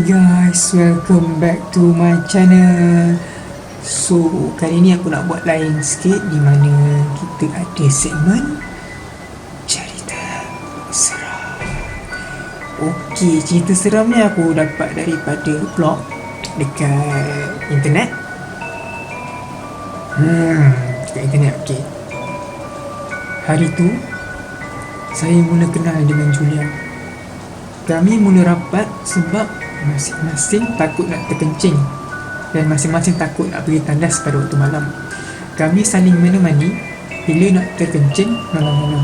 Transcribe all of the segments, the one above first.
Guys, welcome back to my channel. So, kali ni aku nak buat lain sikit, di mana kita ada segmen cerita seram. Okey, cerita seram ni aku dapat daripada blog dekat internet. Dekat internet, okey. Hari tu saya mula kenal dengan Julia. Kami mula rapat sebab masing-masing takut nak terkencing dan masing-masing takut nak pergi tandas pada waktu malam. Kami saling menemani bila nak terkencing malam-malam.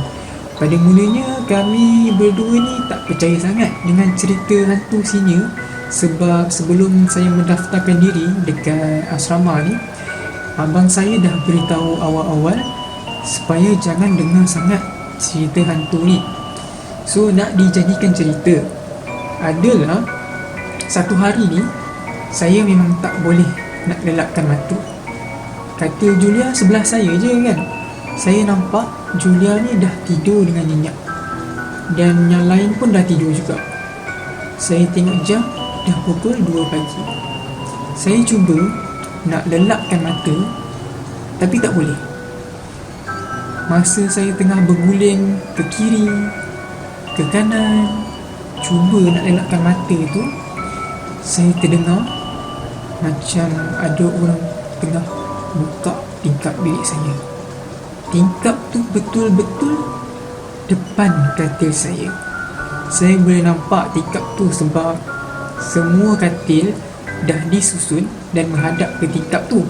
Pada mulanya kami berdua ni tak percaya sangat dengan cerita hantu sini, sebab sebelum saya mendaftarkan diri dekat asrama ni, abang saya dah beritahu awal-awal supaya jangan dengar sangat cerita hantu ni. So nak dijadikan cerita, adalah satu hari ni saya memang tak boleh nak lelapkan mata. Kata Julia sebelah saya je kan. Saya nampak Julia ni dah tidur dengan nyenyak, dan yang lain pun dah tidur juga. Saya tengok jam, dah pukul 2 pagi. Saya cuba nak lelapkan mata, tapi tak boleh. Masa saya tengah berguling ke kiri, ke kanan, cuba nak lelapkan mata tu, saya terdengar macam ada orang tengah buka tingkap bilik saya. Tingkap tu betul-betul depan katil saya. Saya boleh nampak tingkap tu sebab semua katil dah disusun dan menghadap ke tingkap tu.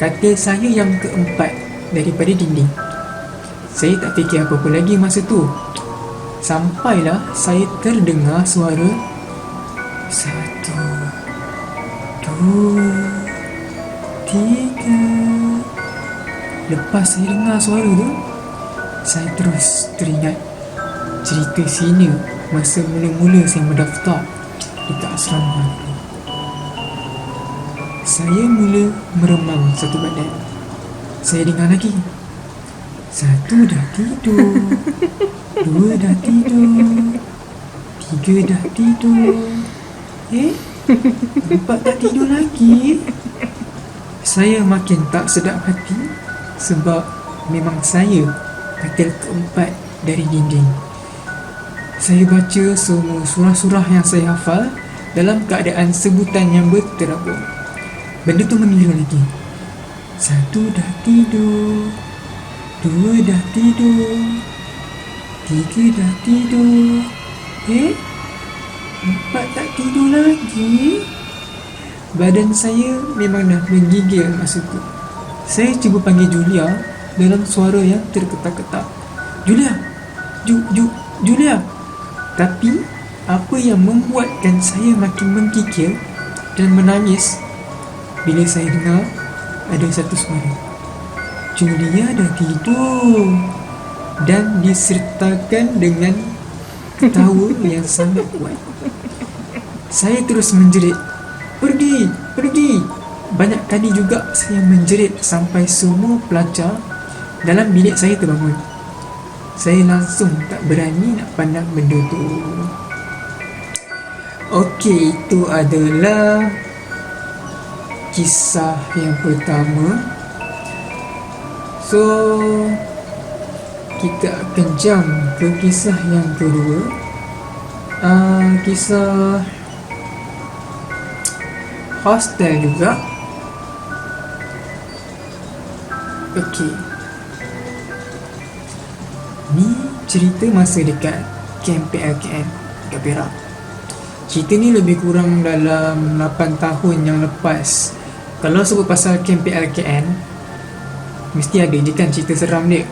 Katil saya yang keempat daripada dinding. Saya tak fikir apa-apa lagi masa tu. Sampailah saya terdengar suara 1, 2, 3. Lepas saya dengar suara tu, saya terus teringat cerita sini masa mula-mula saya mendaftar dekat asrama tu. Saya mula meremang satu badan. Saya dengar lagi, 1 dah tidur, 2 dah tidur, 3 dah tidur, 4 tak tidur lagi. Saya makin tak sedap hati sebab memang saya katil keempat dari dinding. Saya baca semua surah-surah yang saya hafal dalam keadaan sebutan yang berterabur. Benda tu mengiru lagi, 1 dah tidur, 2 dah tidur, 3 dah tidur, 4 tak tidur lagi. Badan saya memang dah menggigil masa tu. Saya cuba panggil Julia dalam suara yang terketak-ketak. Julia! Julia! Tapi apa yang membuatkan saya makin menggigil dan menangis bila saya dengar ada satu suara. Julia dah tidur, dan disertakan dengan ketawa yang sangat kuat. Saya terus menjerit, Pergi! Banyak kali juga saya menjerit sampai semua pelajar dalam bilik saya terbangun. Saya langsung tak berani nak pandang benda tu. Okey, itu adalah kisah yang pertama. So, kita akan jump ke kisah yang kedua. Kisah hostel juga. Okey, ni cerita masa dekat Camp PLKN dekat Perak. Cerita ni lebih kurang dalam 8 tahun yang lepas. Kalau sebut pasal Camp PLKN, mesti ada je kan cerita seram dia.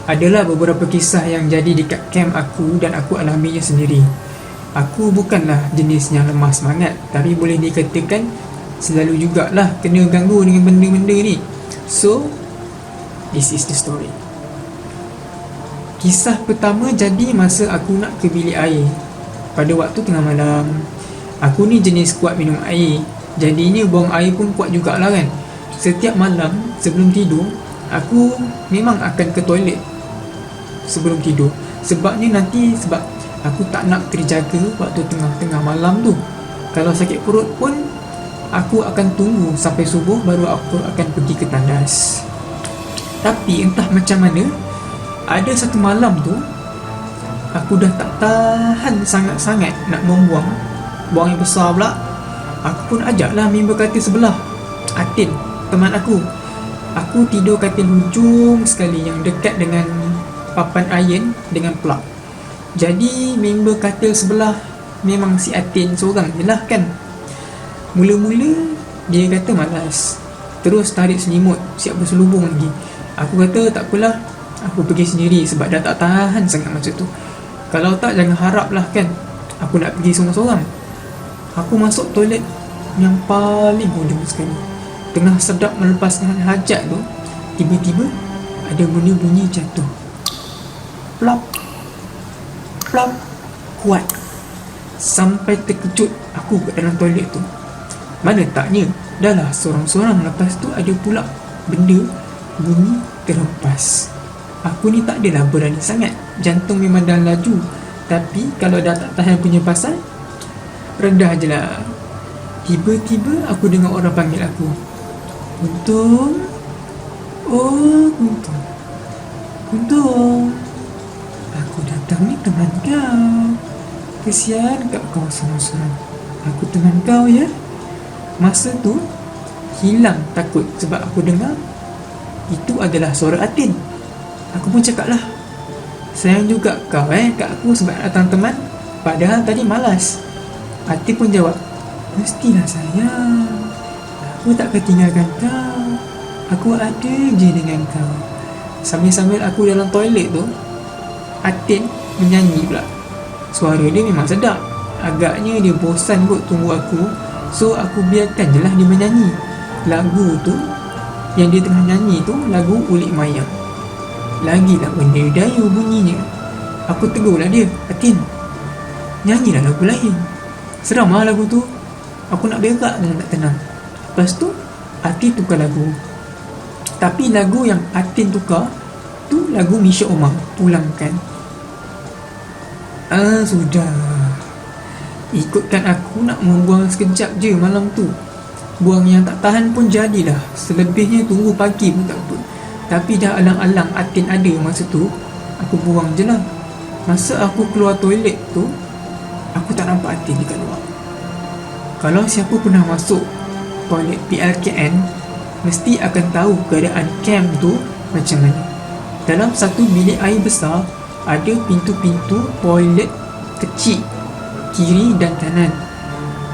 Adalah beberapa kisah yang jadi dekat camp aku dan aku alaminya sendiri. Aku bukanlah jenis yang lemah semangat, tapi boleh dikatakan selalu jugalah kena ganggu dengan benda-benda ni. So, this is the story. Kisah pertama jadi masa aku nak ke bilik air pada waktu tengah malam. Aku ni jenis kuat minum air, jadinya buang air pun kuat jugalah kan. Setiap malam sebelum tidur, aku memang akan ke toilet sebelum tidur. Sebab aku tak nak terjaga waktu tengah-tengah malam tu. Kalau sakit perut pun, aku akan tunggu sampai subuh baru aku akan pergi ke tandas. Tapi entah macam mana, ada satu malam tu, aku dah tak tahan sangat-sangat nak membuang. Buang yang besar pula. Aku pun ajaklah member katil sebelah, Atin, teman aku. Aku tidur katil hujung sekali yang dekat dengan papan iron dengan plug. Jadi member katil sebelah memang si Atin seorang je lah kan. Mula-mula dia kata malas, terus tarik selimut, siap berselubung lagi. Aku kata tak apalah, aku pergi sendiri sebab dah tak tahan sangat macam tu. Kalau tak, jangan harap lah kan aku nak pergi seorang-seorang. Aku masuk toilet yang paling hujung sekali. Tengah sedap melepaskan hajat tu, tiba-tiba ada bunyi jatuh. Plop, plop, kuat. Sampai terkejut aku kat dalam toilet tu. Mana taknya, dah lah sorang-sorang. Lepas tu ada pula benda bunyi terhempas. Aku ni tak adalah berani sangat, jantung memang dah laju. Tapi kalau dah tak tahan punya pasal, rendah je lah. Tiba-tiba aku dengar orang panggil aku. Kuntung, oh Kuntung, Kuntung, aku datang ni teman kau. Kesian kat kau sorang-sorang. Aku teman kau ya. Masa tu hilang takut sebab aku dengar itu adalah suara Atin. Aku pun cakap lah, sayang juga kau kat aku sebab datang teman, padahal tadi malas. Atin pun jawab, mestilah sayang, aku tak akan tinggalkan kau, aku ada je dengan kau. Sambil-sambil aku dalam toilet tu, Atin menyanyi pula. Suara dia memang sedap. Agaknya dia bosan kot tunggu aku, so aku biarkan je lah dia menyanyi. Lagu tu yang dia tengah nyanyi tu lagu Ulik Mayang. Lagilah benda daya bunyinya. Aku tegurlah dia, Atin, nyanyilah lagu lain. Seram lah lagu tu. Aku nak berak dan nak tenang. Lepas tu Atin tukar lagu. Tapi lagu yang Atin tukar tu lagu Misha Omar, Pulangkan. Sudah. Ikutkan aku nak membuang sekejap je malam tu. Buang yang tak tahan pun jadilah. Selebihnya tunggu pagi pun tak apa. Tapi dah alang-alang Atin ada masa tu, aku buang je lah. Masa aku keluar toilet tu, aku tak nampak Atin dekat luar. Kalau siapa pernah masuk toilet PLKN, mesti akan tahu keadaan camp tu macam mana. Dalam satu bilik air besar, ada pintu-pintu toilet kecil kiri dan kanan.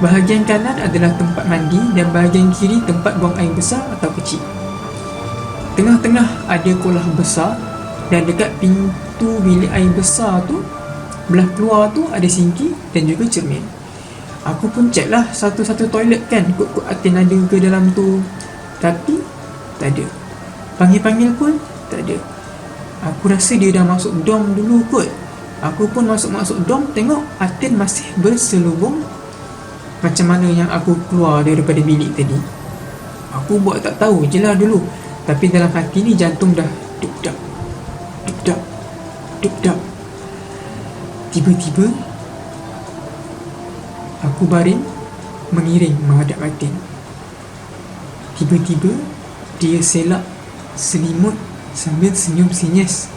Bahagian kanan adalah tempat mandi dan bahagian kiri tempat buang air besar atau kecil. Tengah-tengah ada kolam besar dan dekat pintu bilik air besar tu, belah keluar tu ada sinki dan juga cermin. Aku pun check lah satu-satu toilet kan, kod-kod Atin ada ke dalam tu. Tapi tak ada. Panggil-panggil pun tak ada. Aku rasa dia dah masuk dom dulu kot. Aku pun masuk-masuk dom, tengok Atin masih berselubung macam mana yang aku keluar daripada bilik tadi. Aku buat tak tahu je lah dulu. Tapi dalam hati ni jantung dah duk-dak, duk-dak, duk-dak. Tiba-tiba aku baring mengiring menghadap Atin. Tiba-tiba dia selak selimut sambil senyum sinis.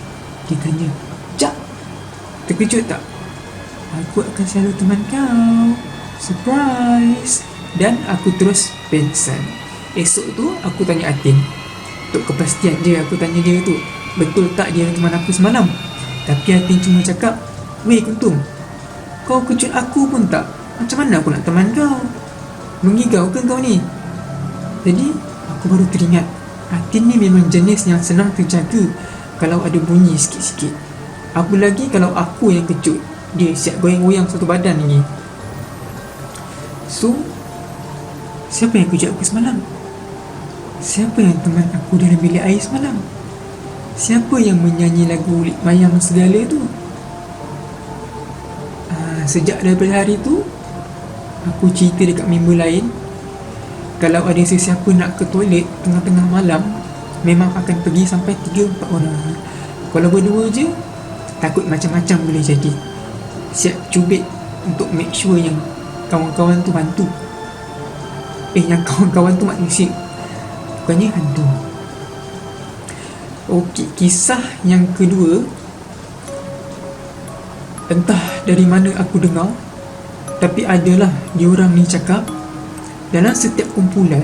Dia tanya, "Jak, terkejut tak? Aku akan selalu teman kau. Surprise." Dan aku terus pengsan. Esok tu aku tanya Atin. Untuk kepastian je aku tanya dia tu, betul tak dia teman aku semalam? Tapi Atin cuma cakap, "Weh Kuntung, kau kejut aku pun tak? Macam mana aku nak teman kau? Mengigau ke kau ni?" Jadi aku baru teringat, Atin ni memang jenis yang senang terjaga kalau ada bunyi sikit-sikit. Apa lagi kalau aku yang kejut, dia siap goyang-goyang satu badan lagi. So, siapa yang kejut aku semalam? Siapa yang teman aku dalam bilik air semalam? Siapa yang menyanyi lagu Ulik Mayang segala tu? Sejak daripada hari tu, aku cerita dekat member lain, kalau ada sesiapa nak ke toilet tengah-tengah malam, memang akan pergi sampai 3-4 orang. Kalau berdua je, takut macam-macam boleh jadi. Siap cubit untuk make sure yang kawan-kawan tu hantu. Yang kawan-kawan tu manusia, bukannya hantu. Okey, kisah yang kedua, entah dari mana aku dengar, tapi adalah diorang ni cakap dalam setiap kumpulan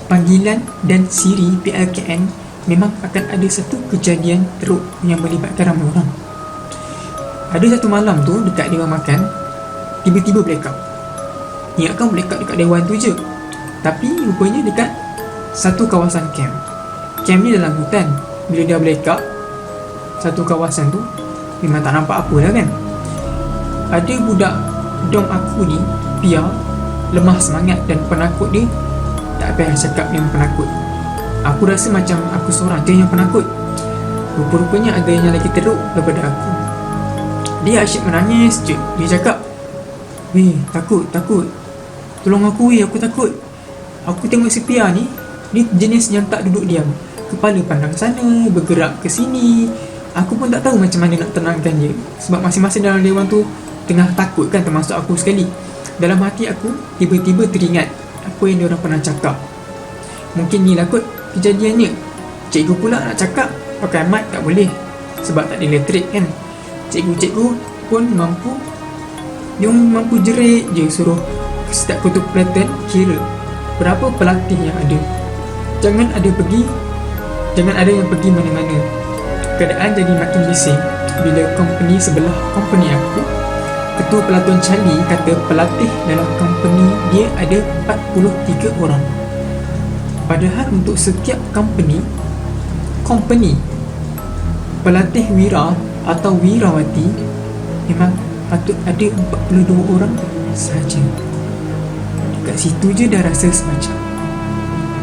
panggilan dan siri PLKN memang akan ada satu kejadian teruk yang melibatkan ramai orang. Ada satu malam tu dekat dewan makan, tiba-tiba blackout. Ingatkan blackout dekat dewan tu je, tapi rupanya dekat satu kawasan camp. Camp ni dalam hutan. Bila dah blackout satu kawasan tu, memang tak nampak apa dah kan. Ada budak dom aku ni, Pia, lemah semangat dan penakut dia. Tak payah cakap yang penakut. Aku rasa macam aku seorang je yang penakut. Rupa-rupanya ada yang lagi teruk daripada aku. Dia asyik menangis je. Dia cakap, "Weh, takut. Tolong aku weh, aku takut. Aku tengok si Pia ni, dia jenis yang tak duduk diam. Kepala pandang sana, bergerak ke sini. Aku pun tak tahu macam mana nak tenangkan dia. Sebab masing-masing dalam dewan tu tengah takut kan, termasuk aku sekali. Dalam hati aku, tiba-tiba teringat apa yang diorang pernah cakap. Mungkin ni lah kot kejadiannya. Cikgu pula nak cakap pakai mic tak boleh, sebab tak ada elektrik kan. Cikgu-cikgu pun dia mampu jerit je suruh setiap ketua pelatihan kira berapa pelatih yang ada. Jangan ada yang pergi mana-mana. Keadaan jadi makin bising bila company sebelah company aku, ketua pelatihan Charlie kata pelatih dalam company dia ada 43 orang. Padahal untuk setiap company pelatih wira atau wirawati memang patut ada 42 orang saja. Dekat situ je dah rasa semacam,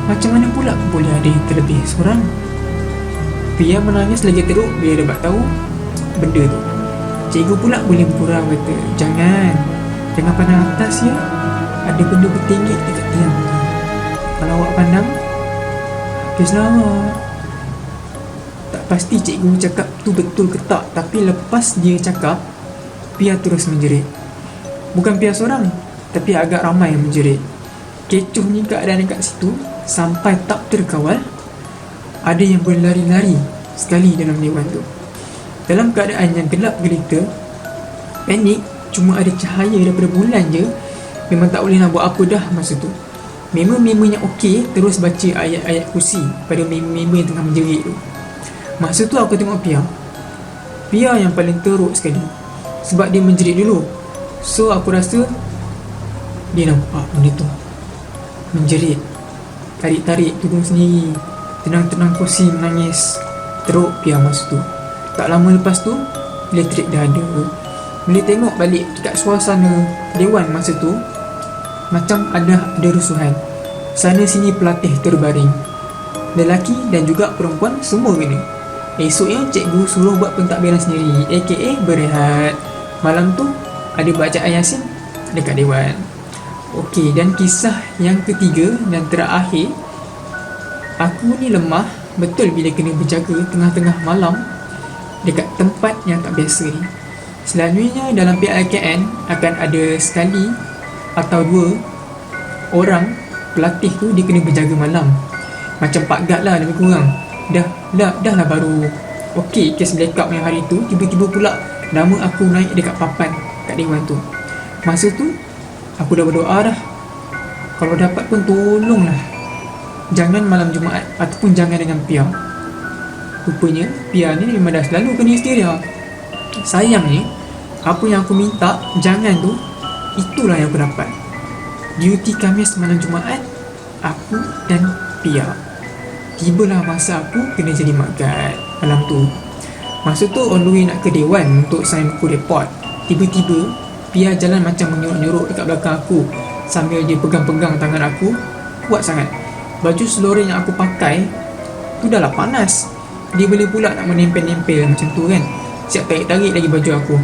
macam mana pula boleh ada yang terlebih seorang? Pia menangis lagi teruk bila dapat tahu benda tu. Cikgu pula boleh bergurau kata, Jangan pandang atas ya. Ada benda bertinggi dekat tiang tu. Kalau awak pandang, habislah awak." Tak pasti cikgu cakap tu betul ke tak, tapi lepas dia cakap, Pia terus menjerit. Bukan Pia seorang, tapi agak ramai yang menjerit. Kecohnya keadaan dekat situ sampai tak terkawal. Ada yang berlari-lari sekali dalam dewan tu. Dalam keadaan yang gelap gelita, panik, cuma ada cahaya daripada bulan je, memang tak boleh nak buat apa dah masa tu. Member-member yang okey terus baca ayat-ayat kursi pada member-member yang tengah menjerit tu. Masa tu aku tengok Pia yang paling teruk sekali, sebab dia menjerit dulu. So aku rasa dia nampak benda tu, menjerit, tarik-tarik tudung sendiri, tenang-tenang kursi menangis. Teruk Pia masa tu. Tak lama lepas tu elektrik dah ada. Bila tengok balik dekat suasana dewan masa tu, macam ada rusuhan. Sana sini pelatih terbaring, lelaki dan juga perempuan semua kena. Esoknya cikgu suruh buat pentadbiran sendiri, aka berehat. Malam tu ada bacaan Yasin dekat dewan. Okey, dan kisah yang ketiga dan terakhir, aku ni lemah betul bila kena berjaga tengah-tengah malam dekat tempat yang tak biasa ni. Selalunya dalam PLKN akan ada sekali atau dua orang pelatih tu dia kena berjaga malam. Macam Pak Gad lah lebih kurang. Dah lah baru okey kes blackout yang hari tu. Tiba-tiba pula nama aku naik dekat papan kat dewan tu. Masa tu aku dah berdoa dah, kalau dapat pun tolonglah jangan malam Jumaat ataupun jangan dengan Pia. Rupanya Pia ni memang dah selalu kena histeria. Sayangnya apa yang aku minta jangan tu, itulah yang aku dapat. Duty Khamis malam Jumaat, aku dan Pia. Tibalah masa aku kena jadi mak guard malam tu. Masa tu on the way nak ke dewan untuk sign buku report, tiba-tiba Pia jalan macam menyuruk-nyuruk dekat belakang aku sambil dia pegang-pegang tangan aku kuat sangat. Baju seluruh yang aku pakai tu dah lah panas. Dia boleh pula nak menempel-nempel macam tu kan. Siap tarik-tarik lagi baju aku.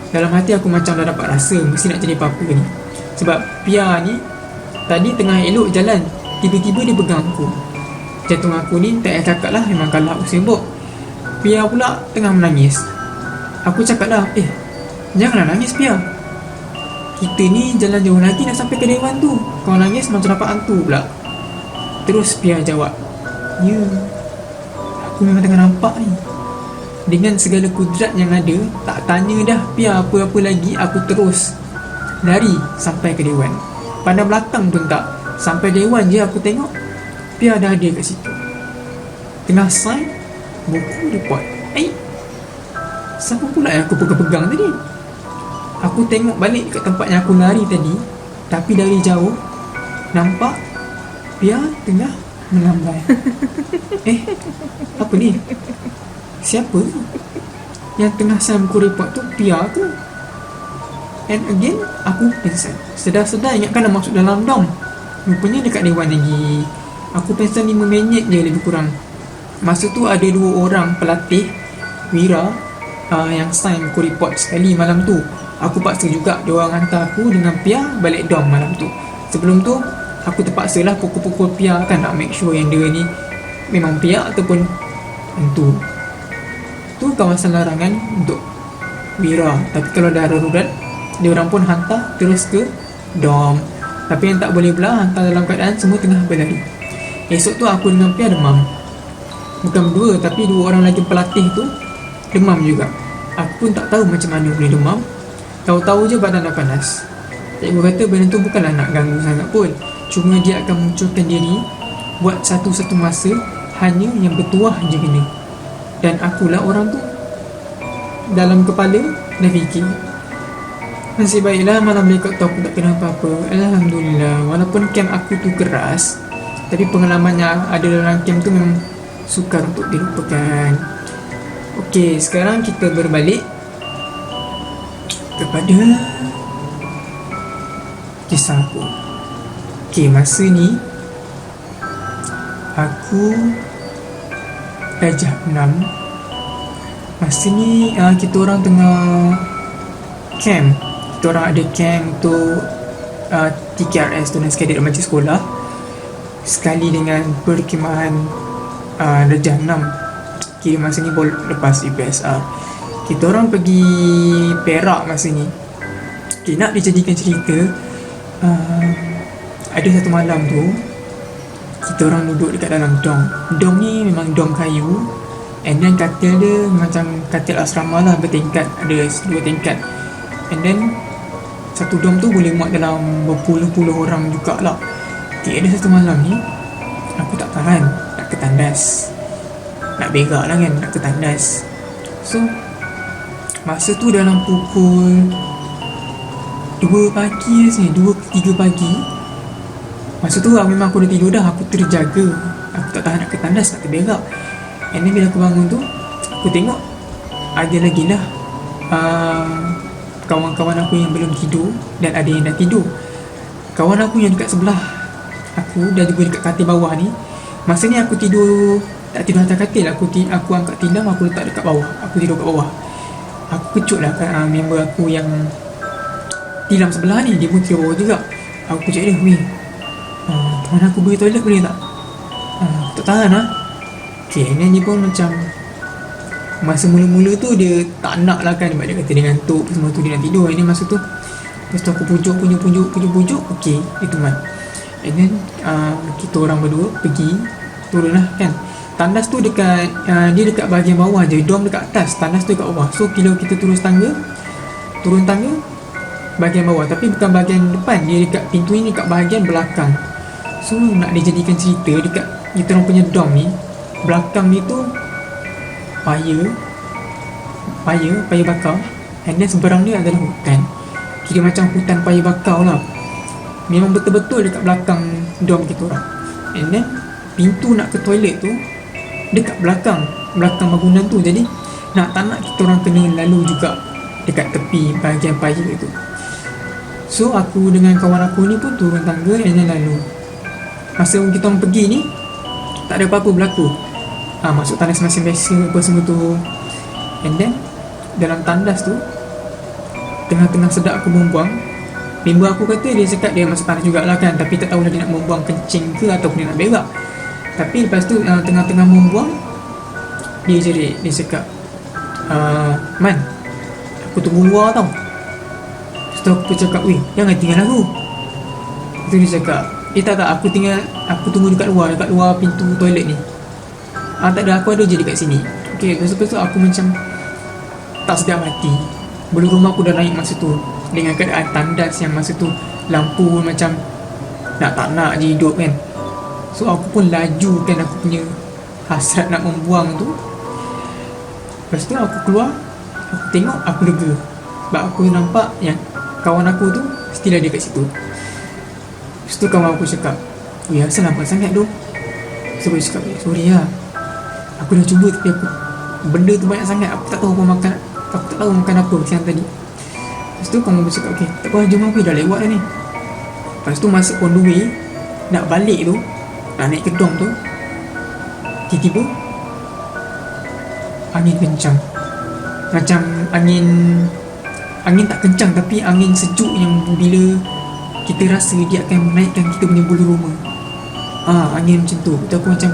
Dalam hati aku macam dah dapat rasa mesti nak jadi apa-apa ni. Sebab Pia ni tadi tengah elok jalan, tiba-tiba dia pegang aku. Jantung aku ni tak payah cakap lah, memang kalah Usain Bolt. Pia pula tengah menangis. Aku cakap lah, janganlah nangis Pia. Kita ni jalan jauh lagi nak sampai ke dewan tu. Kau nangis macam dapat hantu pula. Terus Pia jawab, ya, aku memang tengah nampak ni. Dengan segala kudrat yang ada, tak tanya dah Pia apa-apa lagi, aku terus lari sampai ke dewan. Pandang belakang pun tak. Sampai dewan je aku tengok Pia dah ada kat situ. Tengah sign buku report. Siapa pula yang aku pegang-pegang tadi? Aku tengok balik kat tempat yang aku lari tadi, tapi dari jauh nampak Pia tengah melambai. Apa ni? Siapa yang tengah sign buku report tu? Pia ke? And again, aku pingsan. Sedar-sedar ingatkan dah masuk dalam dom. Rupanya dekat dewan lagi. Aku pingsan 5 minit je lebih kurang. Masa tu ada 2 orang pelatih Wira yang sign buku report sekali malam tu. Aku paksa juga diorang hantar aku dengan Pia balik dom malam tu. Sebelum tu, aku terpaksa lah pukul-pukul Pia kan, nak make sure yang dia ni memang Pia ataupun hantu. Tu kawasan larangan untuk Wira. Tapi kalau dah darurat, diorang pun hantar terus ke dom. Tapi yang tak boleh pula hantar dalam keadaan semua tengah berlari. Esok tu aku dengan Pia demam. Bukan berdua, tapi 2 orang lagi pelatih tu demam juga. Aku pun tak tahu macam mana boleh demam. Tahu-tahu je badan dah panas. Cikgu kata benda tu bukanlah nak ganggu sangat pun. Cuma dia akan munculkan diri buat satu-satu masa, hanya yang bertuah je kena. Dan akulah orang tu. Dalam kepala dah fikir, nasib baiklah malam mereka tu aku tak kena apa-apa. Alhamdulillah. Walaupun camp aku tu keras, tapi pengalaman yang ada dalam camp tu memang sukar untuk dilupakan. Okey, sekarang kita berbalik kepada kisah aku. Okey, masa ni aku darjah 6. Masa ni kita orang tengah camp. Kita orang ada camp tu TKRS, Tunas Kadet Remaja Sekolah, sekali dengan perkhemahan darjah 6. Kira masa ni baru lepas UPSR. Kita orang pergi Perak masa ni. Okay, nak dijadikan cerita, ada satu malam tu kita orang duduk dekat dalam dom. Dom ni memang dom kayu, and then katil dia macam katil asrama lah, bertingkat, ada 2 tingkat. And then satu dom tu boleh muat dalam berpuluh-puluh orang jugalah. Okay, ada satu malam ni aku tak tahan nak ke tandas. Nak berak lah kan, nak ke tandas. So masa tu dalam pukul 2 pagi rasanya, 2-3 pagi. Masa tu memang aku dah tidur dah, aku terjaga. Aku tak tahan nak ke tandas, nak terberak. And then bila aku bangun tu, aku tengok ada lagi lah kawan-kawan aku yang belum tidur, dan ada yang dah tidur. Kawan aku yang dekat sebelah aku, dan juga dekat katil bawah ni, masa ni aku tidur, tak tidur atas katil. Aku angkat tilam, aku letak dekat bawah. Aku tidur kat bawah. Aku kecut lah member aku yang tilam sebelah ni, dia pun tidur bawah juga. Aku kecut dia, weh, teman aku pergi toilet boleh tak? Aku tak tahan lah. Okay, and dia pun macam, masa mula-mula tu dia tak nak lah kan, sebab dia kata dia ngantuk semua tu, dia nak tidur. Ini masa tu, lepas tu aku pujuk. Okay, dia teman. And then kita orang berdua pergi turun lah kan. Tandas tu dekat dia dekat bahagian bawah je, dom dekat atas, tandas tu dekat bawah. So bila kita turun tangga bahagian bawah, tapi bukan bahagian depan, dia dekat pintu ni dekat bahagian belakang. So nak dijadikan cerita, dekat kita orang punya dom ni, belakang ni tu paya bakar, and then seberang dia adalah hutan. Kira macam hutan paya bakar lah. Memang betul-betul dekat belakang dom kita orang. And then pintu nak ke toilet tu dekat belakang bangunan tu. Jadi tak nak kita orang kena lalu juga dekat tepi bahagian paya tu. So aku dengan kawan aku ni pun turun tangga and then lalu. Masa kita orang pergi ni, tak ada apa-apa berlaku. Masuk tandas masing biasa apa semua tu. And then dalam tandas tu, tengah-tengah sedap aku membuang, member aku kata dia cakap dia masuk tandas jugalah kan, tapi tak tahu dia nak membuang kencing ke ataupun dia nak berak. Tapi lepas tu tengah-tengah membuang, dia cakap, Man, aku tunggu luar tau. Lepas tu aku pun cakap, weh, jangan tinggal aku. Lepas tu dia cakap, tak, aku tunggu dekat luar pintu toilet ni. Tak ada, aku ada je dekat sini. Okay, lepas tu aku macam tak sedap hati. Bulu rumah aku dah naik masa tu, dengan keadaan tandas yang masa tu lampu macam tak nak je hidup kan. So aku pun lajukan aku punya hasrat nak membuang tu. Lepas tu aku keluar, aku tengok, aku lega. Sebab aku nampak yang kawan aku tu still ada kat situ. Lepas tu kawan aku cakap, weh, asal lambat sangat tu? So aku cakap, sorry lah, aku dah cuba tapi benda tu banyak sangat. Aku tak tahu makan apa siang tadi. Lepas tu kawan aku cakap, okay, tak apa, jom aku dah lewat dah ni. Lepas tu masa on the way nak balik tu, nak naik ke dorm tu, tiba-tiba angin kencang. Macam angin tak kencang, tapi angin sejuk yang bila kita rasa dia akan menaikkan kita punya bulu roma. Angin macam tu. Betul, aku macam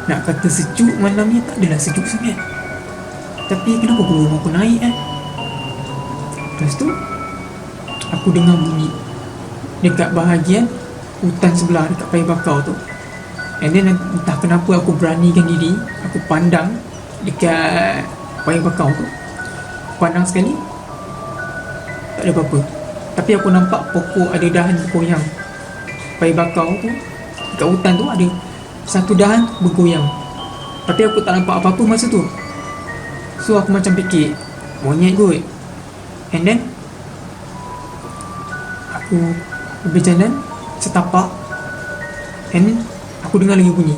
nak kata sejuk malam ni tak adalah sejuk sangat, tapi kenapa bulu roma aku naik Lepas tu aku dengar bunyi dekat bahagian hutan sebelah, dekat Paya Bakau tu. And then entah kenapa aku beranikan diri, aku pandang dekat Paya Bakau tu. Pandang sekali, tak ada apa-apa. Tapi aku nampak pokok, ada dahan bergoyang. Paya Bakau tu, dekat hutan tu ada satu dahan bergoyang, tapi aku tak nampak apa-apa masa tu. So aku macam fikir, monyet kot. And then aku berjalan setapak, and then aku dengar lagi bunyi,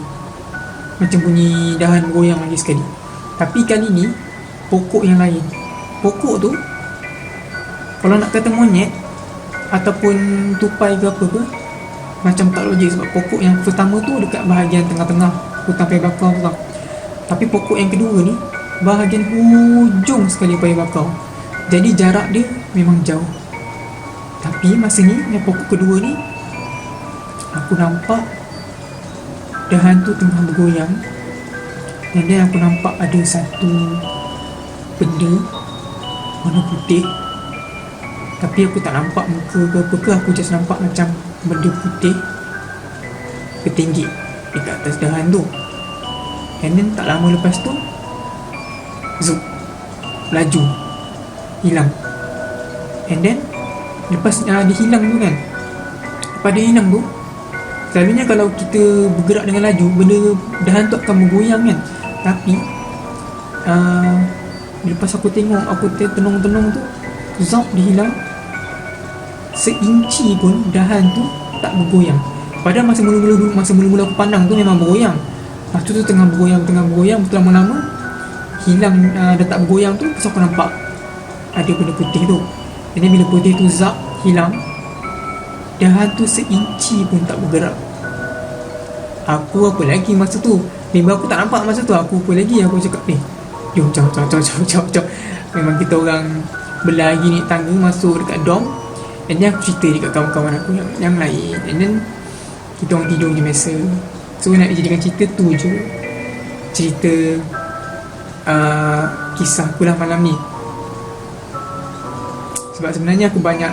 macam bunyi dahan bergoyang lagi sekali. Tapi kali ni pokok yang lain. Pokok tu, kalau nak kata monyet ataupun tupai ke apa ke, macam tak logik. Sebab pokok yang pertama tu dekat bahagian tengah-tengah hutan Paya Bakau tu lah. Tapi pokok yang kedua ni bahagian hujung sekali Paya Bakau. Jadi jarak dia memang jauh. Tapi masa ni, yang pokok kedua ni, aku nampak dahan tu tengah bergoyang. Dan then aku nampak ada satu benda warna putih, tapi aku tak nampak muka ke apa ke. Aku just nampak macam benda putih bertinggi dekat atas dahan tu. And then tak lama lepas tu, zup, laju, hilang. And then lepas dia hilang tu kan, lepas dia hilang tu, selalunya kalau kita bergerak dengan laju, benda dahan tu akan bergoyang kan. Tapi lepas aku tengok, aku tenung-tenung tu, zap, dia hilang. Seinci pun dahan tu tak bergoyang. Padahal masa mula-mula aku pandang tu memang bergoyang. Lepas tu tengah bergoyang, betul lama-lama hilang, dah tak bergoyang tu. Lepas aku nampak ada benda putih tu. Jadi bila putih tu zap, hilang, dahan tu seinci pun tak bergerak. Aku apa lagi masa tu, memang aku tak nampak masa tu. Aku apa lagi, aku cakap, jom. Memang kita orang berlari naik tangga masuk dekat dorm. And then aku cerita dekat kawan-kawan aku yang lain. And then kita orang tidur je biasa. So nak dijadikan cerita tu je, cerita kisah aku lah malam ni. Sebab sebenarnya aku banyak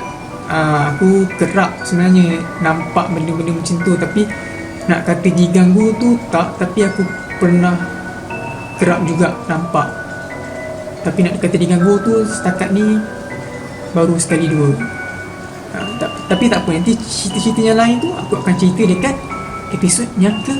aku kerap sebenarnya nampak benda-benda macam tu. Tapi nak kata diganggu tu tak, tapi aku pernah kerap juga nampak. Tapi nak kata diganggu tu setakat ni baru sekali dua. Tapi tak apa, nanti cerita-cerita yang lain tu aku akan cerita dekat episod yang ke